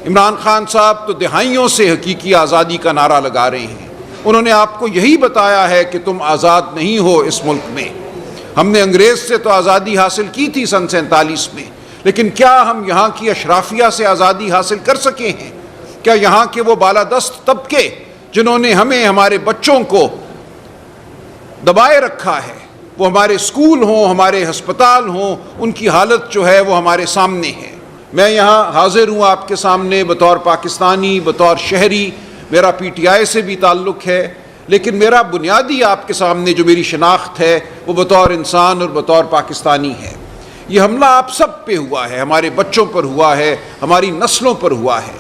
عمران خان صاحب تو دہائیوں سے حقیقی آزادی کا نعرہ لگا رہے ہیں، انہوں نے آپ کو یہی بتایا ہے کہ تم آزاد نہیں ہو اس ملک میں۔ ہم نے انگریز سے تو آزادی حاصل کی تھی سن 47 میں، لیکن کیا ہم یہاں کی اشرافیہ سے آزادی حاصل کر سکے ہیں؟ کیا یہاں کے وہ بالادست طبقے جنہوں نے ہمیں، ہمارے بچوں کو دبائے رکھا ہے، وہ ہمارے اسکول ہوں، ہمارے ہسپتال ہوں، ان کی حالت جو ہے وہ ہمارے سامنے ہے۔ میں یہاں حاضر ہوں آپ کے سامنے بطور پاکستانی، بطور شہری، میرا پی ٹی آئی سے بھی تعلق ہے، لیکن میرا بنیادی آپ کے سامنے جو میری شناخت ہے وہ بطور انسان اور بطور پاکستانی ہے۔ یہ حملہ آپ سب پہ ہوا ہے، ہمارے بچوں پر ہوا ہے، ہماری نسلوں پر ہوا ہے۔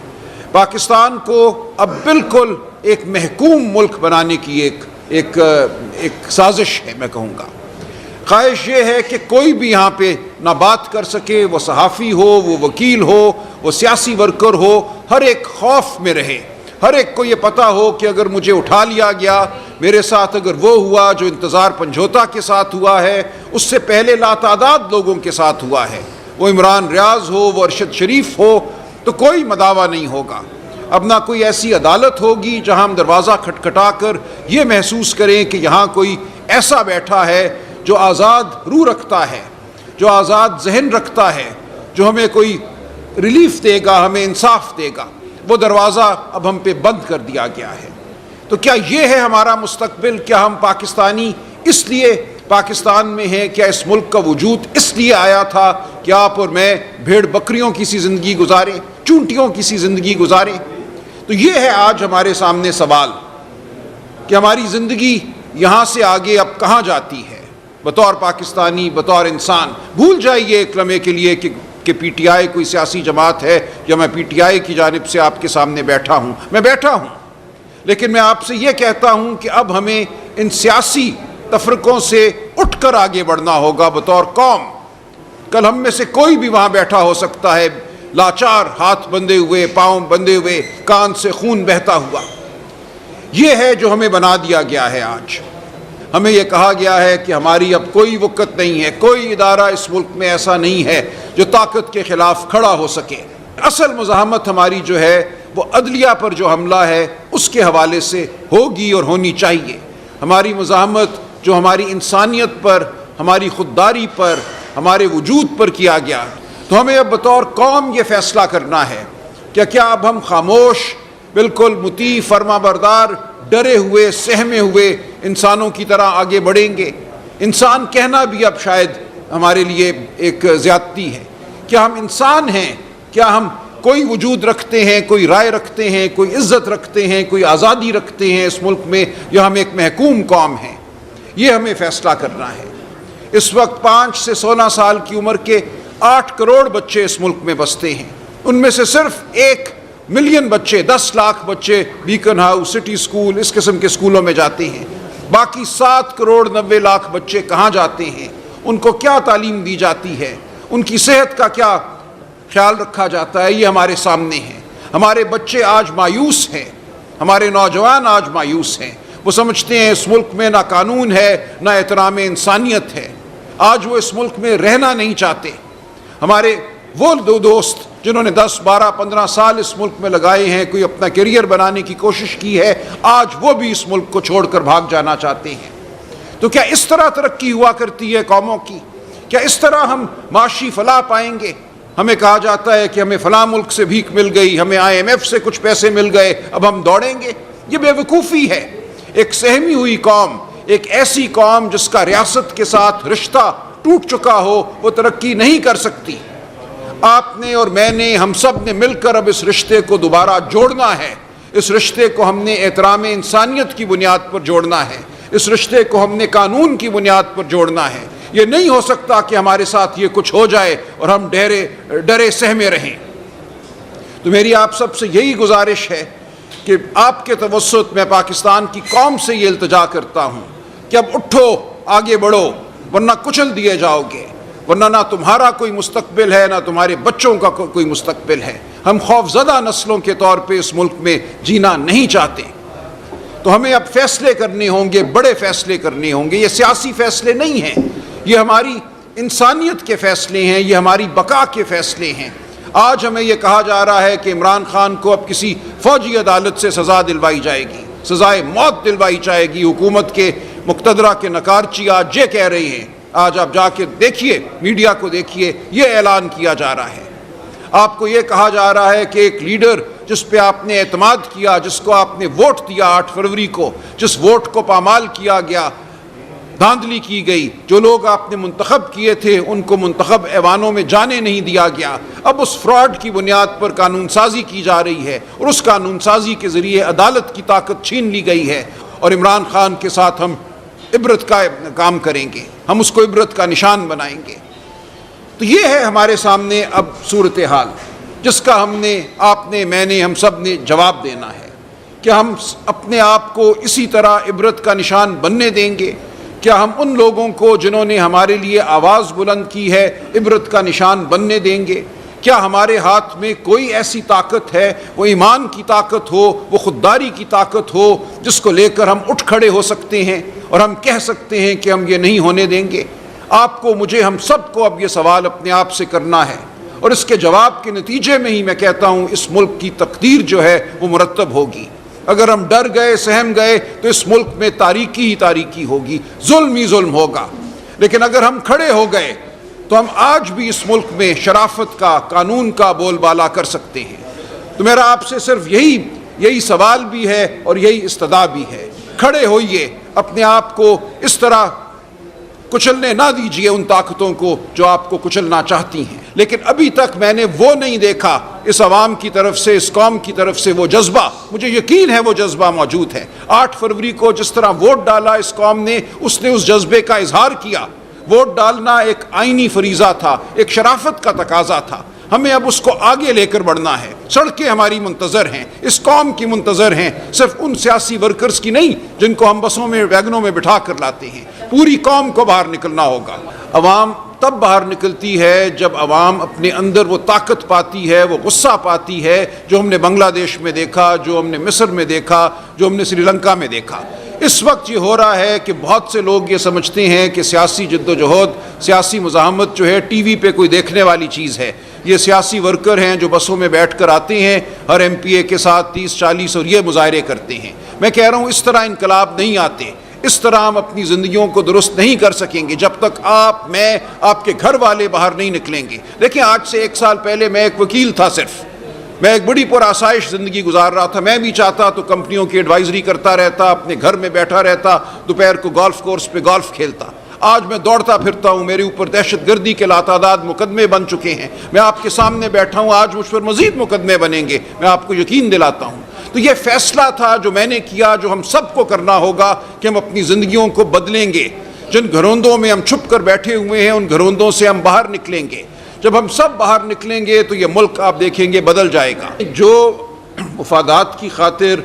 پاکستان کو اب بالکل ایک محکوم ملک بنانے کی ایک سازش ہے، میں کہوں گا۔ خواہش یہ ہے کہ کوئی بھی یہاں پہ نہ بات کر سکے، وہ صحافی ہو، وہ وکیل ہو، وہ سیاسی ورکر ہو، ہر ایک خوف میں رہے، ہر ایک کو یہ پتہ ہو کہ اگر مجھے اٹھا لیا گیا، میرے ساتھ اگر وہ ہوا جو انتظار پنجھوتا کے ساتھ ہوا ہے، اس سے پہلے لاتعداد لوگوں کے ساتھ ہوا ہے، وہ عمران ریاض ہو، وہ ارشد شریف ہو، تو کوئی مداوع نہیں ہوگا۔ اب نہ کوئی ایسی عدالت ہوگی جہاں ہم دروازہ کھٹکھٹا کر یہ محسوس کریں کہ یہاں کوئی ایسا بیٹھا ہے جو آزاد روح رکھتا ہے، جو آزاد ذہن رکھتا ہے، جو ہمیں کوئی ریلیف دے گا، ہمیں انصاف دے گا۔ وہ دروازہ اب ہم پہ بند کر دیا گیا ہے۔ تو کیا یہ ہے ہمارا مستقبل؟ کیا ہم پاکستانی اس لیے پاکستان میں ہیں؟ کیا اس ملک کا وجود اس لیے آیا تھا کہ آپ اور میں بھیڑ بکریوں کی سی زندگی گزاریں، چونٹیوں کی سی زندگی گزاریں؟ تو یہ ہے آج ہمارے سامنے سوال کہ ہماری زندگی یہاں سے آگے اب کہاں جاتی ہے؟ بطور پاکستانی، بطور انسان، بھول جائیے ایک لمحے کے لیے کہ پی ٹی آئی کوئی سیاسی جماعت ہے یا میں پی ٹی آئی کی جانب سے آپ کے سامنے بیٹھا ہوں۔ میں بیٹھا ہوں، لیکن میں آپ سے یہ کہتا ہوں کہ اب ہمیں ان سیاسی تفرقوں سے اٹھ کر آگے بڑھنا ہوگا بطور قوم۔ کل ہم میں سے کوئی بھی وہاں بیٹھا ہو سکتا ہے، لاچار، ہاتھ بندھے ہوئے، پاؤں بندھے ہوئے، کان سے خون بہتا ہوا۔ یہ ہے جو ہمیں بنا دیا گیا ہے آج۔ ہمیں یہ کہا گیا ہے کہ ہماری اب کوئی وقت نہیں ہے، کوئی ادارہ اس ملک میں ایسا نہیں ہے جو طاقت کے خلاف کھڑا ہو سکے۔ اصل مزاحمت ہماری جو ہے وہ عدلیہ پر جو حملہ ہے اس کے حوالے سے ہوگی اور ہونی چاہیے۔ ہماری مزاحمت جو ہماری انسانیت پر، ہماری خودداری پر، ہمارے وجود پر کیا گیا، تو ہمیں اب بطور قوم یہ فیصلہ کرنا ہے کہ کیا اب ہم خاموش، بالکل مطیع، فرما بردار، ڈرے ہوئے، سہمے ہوئے انسانوں کی طرح آگے بڑھیں گے؟ انسان کہنا بھی اب شاید ہمارے لیے ایک زیادتی ہے۔ کیا ہم انسان ہیں؟ کیا ہم کوئی وجود رکھتے ہیں، کوئی رائے رکھتے ہیں، کوئی عزت رکھتے ہیں، کوئی آزادی رکھتے ہیں اس ملک میں، یا ہم ایک محکوم قوم ہیں؟ یہ ہمیں فیصلہ کرنا ہے۔ اس وقت 5 سے 16 سال کی عمر کے 8 کروڑ بچے اس ملک میں بستے ہیں۔ ان میں سے صرف 1 ملین بچے، 10 لاکھ بچے بیکن ہاؤس، سٹی سکول، اس قسم کے سکولوں میں جاتے ہیں۔ باقی 7 کروڑ 90 لاکھ بچے کہاں جاتے ہیں؟ ان کو کیا تعلیم دی جاتی ہے؟ ان کی صحت کا کیا خیال رکھا جاتا ہے؟ یہ ہمارے سامنے ہے۔ ہمارے بچے آج مایوس ہیں، ہمارے نوجوان آج مایوس ہیں۔ وہ سمجھتے ہیں اس ملک میں نہ قانون ہے، نہ احترام انسانیت ہے۔ آج وہ اس ملک میں رہنا نہیں چاہتے۔ ہمارے وہ دو دوست جنہوں نے 10، 12، 15 سال اس ملک میں لگائے ہیں، کوئی اپنا کیریئر بنانے کی کوشش کی ہے، آج وہ بھی اس ملک کو چھوڑ کر بھاگ جانا چاہتے ہیں۔ تو کیا اس طرح ترقی ہوا کرتی ہے قوموں کی؟ کیا اس طرح ہم معاشی فلاح پائیں گے؟ ہمیں کہا جاتا ہے کہ ہمیں فلاں ملک سے بھیک مل گئی، ہمیں IMF سے کچھ پیسے مل گئے، اب ہم دوڑیں گے۔ یہ بے وقوفی ہے۔ ایک سہمی ہوئی قوم، ایک ایسی قوم جس کا ریاست کے ساتھ رشتہ ٹوٹ چکا ہو، وہ ترقی نہیں کر سکتی۔ آپ نے اور میں نے، ہم سب نے مل کر اب اس رشتے کو دوبارہ جوڑنا ہے۔ اس رشتے کو ہم نے احترام انسانیت کی بنیاد پر جوڑنا ہے۔ اس رشتے کو ہم نے قانون کی بنیاد پر جوڑنا ہے۔ یہ نہیں ہو سکتا کہ ہمارے ساتھ یہ کچھ ہو جائے اور ہم ڈرے سہمے رہیں۔ تو میری آپ سب سے یہی گزارش ہے کہ آپ کے توسط میں پاکستان کی قوم سے یہ التجا کرتا ہوں کہ اب اٹھو، آگے بڑھو، ورنہ کچل دیے جاؤ گے، ورنہ نہ تمہارا کوئی مستقبل ہے، نہ تمہارے بچوں کا کوئی مستقبل ہے۔ ہم خوفزدہ نسلوں کے طور پہ اس ملک میں جینا نہیں چاہتے۔ تو ہمیں اب فیصلے کرنے ہوں گے، بڑے فیصلے کرنے ہوں گے۔ یہ سیاسی فیصلے نہیں ہیں، یہ ہماری انسانیت کے فیصلے ہیں، یہ ہماری بقا کے فیصلے ہیں۔ آج ہمیں یہ کہا جا رہا ہے کہ عمران خان کو اب کسی فوجی عدالت سے سزا دلوائی جائے گی، سزائے موت دلوائی جائے گی۔ حکومت کے مقتدرہ کے نکارچی آج یہ کہہ رہے ہیں، آج آپ جا کے دیکھیے، میڈیا کو دیکھیے، یہ اعلان کیا جا رہا ہے۔ آپ کو یہ کہا جا رہا ہے کہ ایک لیڈر جس پہ آپ نے اعتماد کیا، جس کو آپ نے ووٹ دیا 8 فروری کو، جس ووٹ کو پامال کیا گیا، دھاندلی کی گئی، جو لوگ آپ نے منتخب کیے تھے ان کو منتخب ایوانوں میں جانے نہیں دیا گیا، اب اس فراڈ کی بنیاد پر قانون سازی کی جا رہی ہے اور اس قانون سازی کے ذریعے عدالت کی طاقت چھین لی گئی ہے، اور عمران خان کے ساتھ ہم عبرت کا کام کریں گے، ہم اس کو عبرت کا نشان بنائیں گے۔ تو یہ ہے ہمارے سامنے اب صورتحال جس کا ہم نے، آپ نے، میں نے، ہم سب نے جواب دینا ہے کہ ہم اپنے آپ کو اسی طرح عبرت کا نشان بننے دیں گے؟ کیا ہم ان لوگوں کو جنہوں نے ہمارے لیے آواز بلند کی ہے عبرت کا نشان بننے دیں گے؟ کیا ہمارے ہاتھ میں کوئی ایسی طاقت ہے، وہ ایمان کی طاقت ہو، وہ خودداری کی طاقت ہو، جس کو لے کر ہم اٹھ کھڑے ہو سکتے ہیں اور ہم کہہ سکتے ہیں کہ ہم یہ نہیں ہونے دیں گے؟ آپ کو، مجھے، ہم سب کو اب یہ سوال اپنے آپ سے کرنا ہے، اور اس کے جواب کے نتیجے میں ہی میں کہتا ہوں اس ملک کی تقدیر جو ہے وہ مرتب ہوگی۔ اگر ہم ڈر گئے، سہم گئے تو اس ملک میں تاریکی ہی تاریکی ہوگی، ظلم ہی ظلم ہوگا۔ لیکن اگر ہم کھڑے ہو گئے تو ہم آج بھی اس ملک میں شرافت کا، قانون کا بول بالا کر سکتے ہیں۔ تو میرا آپ سے صرف یہی سوال بھی ہے اور یہی استدعا بھی ہے، کھڑے ہوئیے، اپنے آپ کو اس طرح کچلنے نہ دیجیے ان طاقتوں کو جو آپ کو کچلنا چاہتی ہیں۔ لیکن ابھی تک میں نے وہ نہیں دیکھا اس عوام کی طرف سے، اس قوم کی طرف سے وہ جذبہ، مجھے یقین ہے وہ جذبہ موجود ہے۔ 8 فروری کو جس طرح ووٹ ڈالا اس قوم نے، اس نے اس جذبے کا اظہار کیا۔ ووٹ ڈالنا ایک آئینی فریضہ تھا، ایک شرافت کا تقاضا تھا۔ ہمیں اب اس کو آگے لے کر بڑھنا ہے۔ سڑکیں ہماری منتظر ہیں، اس قوم کی منتظر ہیں، صرف ان سیاسی ورکرز کی نہیں جن کو ہم بسوں میں، ویگنوں میں بٹھا کر لاتے ہیں۔ پوری قوم کو باہر نکلنا ہوگا۔ عوام تب باہر نکلتی ہے جب عوام اپنے اندر وہ طاقت پاتی ہے، وہ غصہ پاتی ہے، جو ہم نے بنگلہ دیش میں دیکھا، جو ہم نے مصر میں دیکھا، جو ہم نے سری لنکا میں دیکھا۔ اس وقت یہ ہو رہا ہے کہ بہت سے لوگ یہ سمجھتے ہیں کہ سیاسی جد و جہد، سیاسی مزاحمت جو ہے ٹی وی پہ کوئی دیکھنے والی چیز ہے۔ یہ سیاسی ورکر ہیں جو بسوں میں بیٹھ کر آتے ہیں، ہر ایم پی اے کے ساتھ 30-40 اور یہ مظاہرے کرتے ہیں۔ میں کہہ رہا ہوں اس طرح انقلاب نہیں آتے، اس طرح ہم اپنی زندگیوں کو درست نہیں کر سکیں گے جب تک آپ، میں، آپ کے گھر والے باہر نہیں نکلیں گے۔ دیکھیں، آج سے 1 سال پہلے میں ایک وکیل تھا، صرف میں ایک بڑی پرآسائش زندگی گزار رہا تھا۔ میں بھی چاہتا تو کمپنیوں کی ایڈوائزری کرتا رہتا، اپنے گھر میں بیٹھا رہتا، دوپہر کو گولف کورس پہ گولف کھیلتا۔ آج میں دوڑتا پھرتا ہوں، میرے اوپر دہشت گردی کے لاتعداد مقدمے بن چکے ہیں۔ میں آپ کے سامنے بیٹھا ہوں، آج مجھ پر مزید مقدمے بنیں گے، میں آپ کو یقین دلاتا ہوں۔ تو یہ فیصلہ تھا جو میں نے کیا، جو ہم سب کو کرنا ہوگا کہ ہم اپنی زندگیوں کو بدلیں گے۔ جن گھروندوں میں ہم چھپ کر بیٹھے ہوئے ہیں، ان گھروندوں سے ہم باہر نکلیں گے۔ جب ہم سب باہر نکلیں گے تو یہ ملک آپ دیکھیں گے بدل جائے گا۔ جو مفادات کی خاطر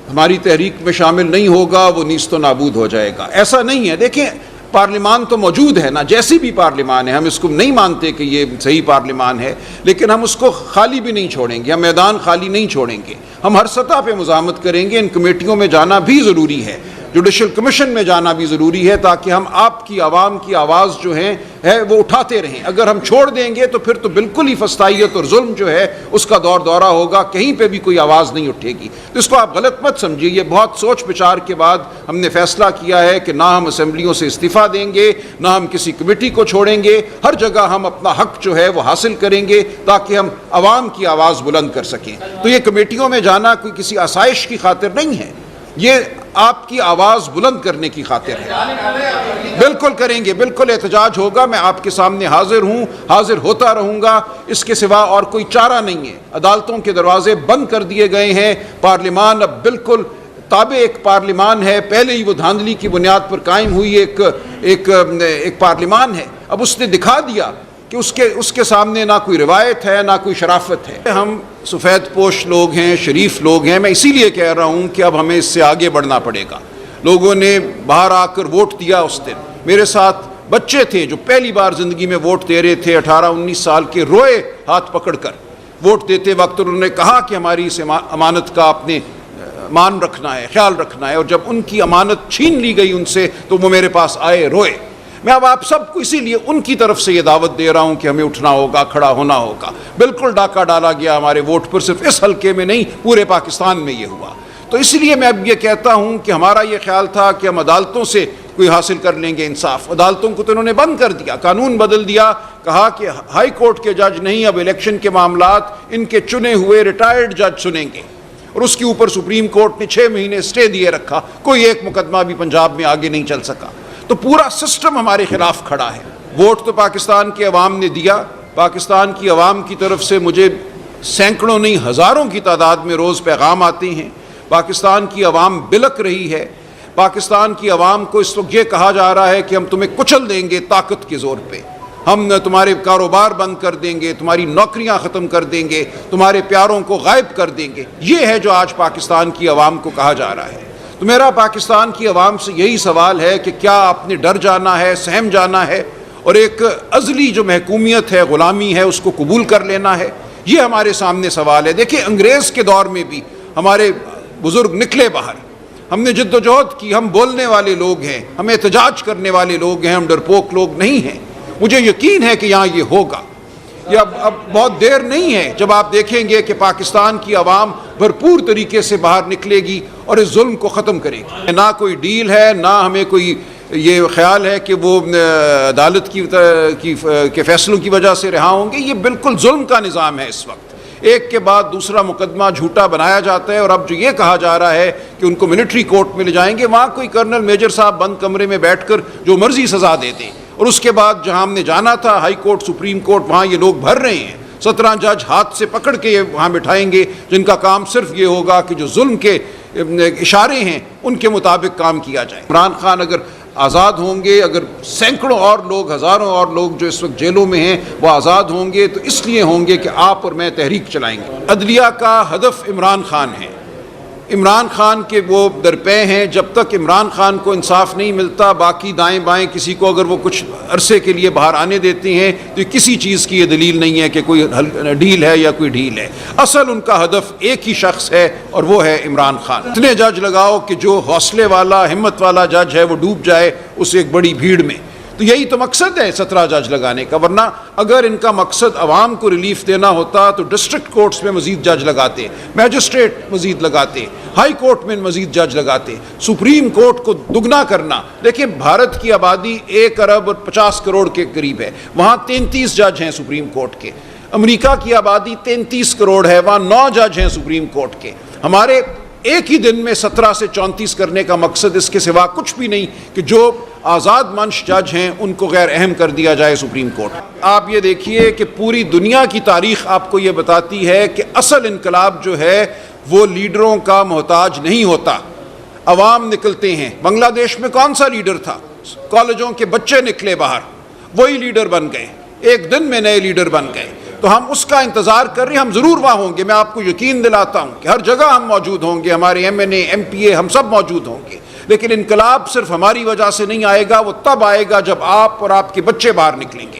ہماری تحریک میں شامل نہیں ہوگا وہ نیست و نابود ہو جائے گا۔ ایسا نہیں ہے، دیکھیں پارلیمان تو موجود ہے نا، جیسی بھی پارلیمان ہے، ہم اس کو نہیں مانتے کہ یہ صحیح پارلیمان ہے، لیکن ہم اس کو خالی بھی نہیں چھوڑیں گے، ہم میدان خالی نہیں چھوڑیں گے۔ ہم ہر سطح پہ مزاحمت کریں گے، ان کمیٹیوں میں جانا بھی ضروری ہے، جوڈیشل کمیشن میں جانا بھی ضروری ہے، تاکہ ہم آپ کی، عوام کی آواز جو ہے وہ اٹھاتے رہیں۔ اگر ہم چھوڑ دیں گے تو پھر تو بالکل ہی فسطائیت اور ظلم جو ہے اس کا دور دورہ ہوگا، کہیں پہ بھی کوئی آواز نہیں اٹھے گی۔ تو اس کو آپ غلط مت سمجھیے، یہ بہت سوچ بچار کے بعد ہم نے فیصلہ کیا ہے کہ نہ ہم اسمبلیوں سے استعفیٰ دیں گے، نہ ہم کسی کمیٹی کو چھوڑیں گے، ہر جگہ ہم اپنا حق جو ہے وہ حاصل کریں گے تاکہ ہم عوام کی آواز بلند کر سکیں۔ تو یہ کمیٹیوں میں جانا کوئی کسی آسائش کی خاطر نہیں ہے، یہ آپ کی آواز بلند کرنے کی خاطر ہے۔ بالکل کریں گے، بالکل احتجاج ہوگا، میں آپ کے سامنے حاضر ہوں، حاضر ہوتا رہوں گا، اس کے سوا اور کوئی چارہ نہیں ہے۔ عدالتوں کے دروازے بند کر دیے گئے ہیں، پارلیمان اب بالکل تابع ایک پارلیمان ہے، پہلے ہی وہ دھاندلی کی بنیاد پر قائم ہوئی ایک پارلیمان ہے، اب اس نے دکھا دیا کہ اس کے سامنے نہ کوئی روایت ہے، نہ کوئی شرافت ہے۔ ہم سفید پوش لوگ ہیں، شریف لوگ ہیں، میں اسی لیے کہہ رہا ہوں کہ اب ہمیں اس سے آگے بڑھنا پڑے گا۔ لوگوں نے باہر آ کر ووٹ دیا اس دن، میرے ساتھ بچے تھے جو پہلی بار زندگی میں ووٹ دے رہے تھے، 18-19 سال کے، روئے ہاتھ پکڑ کر ووٹ دیتے وقت، انہوں نے کہا کہ ہماری اس امانت کا آپ نے مان رکھنا ہے، خیال رکھنا ہے، اور جب ان کی امانت چھین لی گئی ان سے تو وہ میرے پاس آئے، روئے۔ میں اب آپ سب کو اسی لیے ان کی طرف سے یہ دعوت دے رہا ہوں کہ ہمیں اٹھنا ہوگا، کھڑا ہونا ہوگا۔ بالکل ڈاکہ ڈالا گیا ہمارے ووٹ پر، صرف اس حلقے میں نہیں پورے پاکستان میں یہ ہوا۔ تو اس لیے میں اب یہ کہتا ہوں کہ ہمارا یہ خیال تھا کہ ہم عدالتوں سے کوئی حاصل کر لیں گے انصاف، عدالتوں کو تو انہوں نے بند کر دیا، قانون بدل دیا، کہا کہ ہائی کورٹ کے جج نہیں، اب الیکشن کے معاملات ان کے چنے ہوئے ریٹائرڈ جج سنیں گے، اور اس کے اوپر سپریم کورٹ نے 6 مہینے اسٹے دیے رکھا، کوئی ایک مقدمہ بھی پنجاب میں آگے نہیں چل سکا۔ تو پورا سسٹم ہمارے خلاف کھڑا ہے۔ ووٹ تو پاکستان کے عوام نے دیا، پاکستان کی عوام کی طرف سے مجھے سینکڑوں نہیں ہزاروں کی تعداد میں روز پیغام آتے ہیں، پاکستان کی عوام بلک رہی ہے، پاکستان کی عوام کو اس وقت یہ کہا جا رہا ہے کہ ہم تمہیں کچل دیں گے طاقت کے زور پہ، ہم تمہارے کاروبار بند کر دیں گے، تمہاری نوکریاں ختم کر دیں گے، تمہارے پیاروں کو غائب کر دیں گے۔ یہ ہے جو آج پاکستان کی عوام کو کہا جا رہا ہے۔ تو میرا پاکستان کی عوام سے یہی سوال ہے کہ کیا آپ نے ڈر جانا ہے، سہم جانا ہے، اور ایک ازلی جو محکومیت ہے، غلامی ہے، اس کو قبول کر لینا ہے؟ یہ ہمارے سامنے سوال ہے۔ دیکھیں، انگریز کے دور میں بھی ہمارے بزرگ نکلے باہر، ہم نے جد و جہد کی، ہم بولنے والے لوگ ہیں، ہم احتجاج کرنے والے لوگ ہیں، ہم ڈرپوک لوگ نہیں ہیں۔ مجھے یقین ہے کہ یہاں یہ ہوگا، یہ اب بہت دیر نہیں ہے جب آپ دیکھیں گے کہ پاکستان کی عوام بھرپور طریقے سے باہر نکلے گی اور اس ظلم کو ختم کرے گی۔ نہ کوئی ڈیل ہے، نہ ہمیں کوئی یہ خیال ہے کہ وہ عدالت کے فیصلوں کی وجہ سے رہا ہوں گے۔ یہ بالکل ظلم کا نظام ہے۔ اس وقت ایک کے بعد دوسرا مقدمہ جھوٹا بنایا جاتا ہے، اور اب جو یہ کہا جا رہا ہے کہ ان کو ملٹری کورٹ میں لے جائیں گے، وہاں کوئی کرنل میجر صاحب بند کمرے میں بیٹھ کر جو مرضی سزا دے دیں، اور اس کے بعد جہاں ہم نے جانا تھا ہائی کورٹ، سپریم کورٹ، وہاں یہ لوگ بھر رہے ہیں، 17 جج ہاتھ سے پکڑ کے یہ وہاں بٹھائیں گے، جن کا کام صرف یہ ہوگا کہ جو ظلم کے اشارے ہیں ان کے مطابق کام کیا جائے۔ عمران خان اگر آزاد ہوں گے، اگر سینکڑوں اور لوگ، ہزاروں اور لوگ جو اس وقت جیلوں میں ہیں وہ آزاد ہوں گے، تو اس لیے ہوں گے کہ آپ اور میں تحریک چلائیں گے۔ عدلیہ کا ہدف عمران خان ہے، عمران خان کے وہ درپے ہیں۔ جب تک عمران خان کو انصاف نہیں ملتا، باقی دائیں بائیں کسی کو اگر وہ کچھ عرصے کے لیے باہر آنے دیتے ہیں تو کسی چیز کی یہ دلیل نہیں ہے کہ کوئی ڈیل ہے یا کوئی ڈھیل ہے۔ اصل ان کا ہدف ایک ہی شخص ہے، اور وہ ہے عمران خان۔ اتنے جج لگاؤ کہ جو حوصلے والا، ہمت والا جج ہے وہ ڈوب جائے اس ایک بڑی بھیڑ میں۔ تو یہی تو مقصد ہے 17 جج لگانے کا، ورنہ اگر ان کا مقصد عوام کو ریلیف دینا ہوتا تو ڈسٹرکٹ کورٹس میں مزید جج لگاتے، میجسٹریٹ مزید لگاتے، ہائی کورٹ میں مزید جج لگاتے، سپریم کورٹ کو دگنا کرنا۔ دیکھیں، بھارت کی آبادی 1 ارب اور 50 کروڑ کے قریب ہے، وہاں 33 جج ہیں سپریم کورٹ کے۔ امریکہ کی آبادی 33 کروڑ ہے، وہاں 9 جج ہیں سپریم کورٹ کے۔ ہمارے ایک ہی دن میں 17 سے 34 کرنے کا مقصد اس کے سوا کچھ بھی نہیں کہ جو آزاد منش جج ہیں ان کو غیر اہم کر دیا جائے سپریم کورٹ۔ آپ یہ دیکھیے کہ پوری دنیا کی تاریخ آپ کو یہ بتاتی ہے کہ اصل انقلاب جو ہے وہ لیڈروں کا محتاج نہیں ہوتا، عوام نکلتے ہیں۔ بنگلہ دیش میں کون سا لیڈر تھا؟ کالجوں کے بچے نکلے باہر، وہی لیڈر بن گئے، ایک دن میں نئے لیڈر بن گئے۔ تو ہم اس کا انتظار کر رہے ہیں، ہم ضرور وہاں ہوں گے۔ میں آپ کو یقین دلاتا ہوں کہ ہر جگہ ہم موجود ہوں گے، ہمارے MNA MPA ہم سب موجود ہوں گے۔ لیکن انقلاب صرف ہماری وجہ سے نہیں آئے گا، وہ تب آئے گا جب آپ اور آپ کے بچے باہر نکلیں گے۔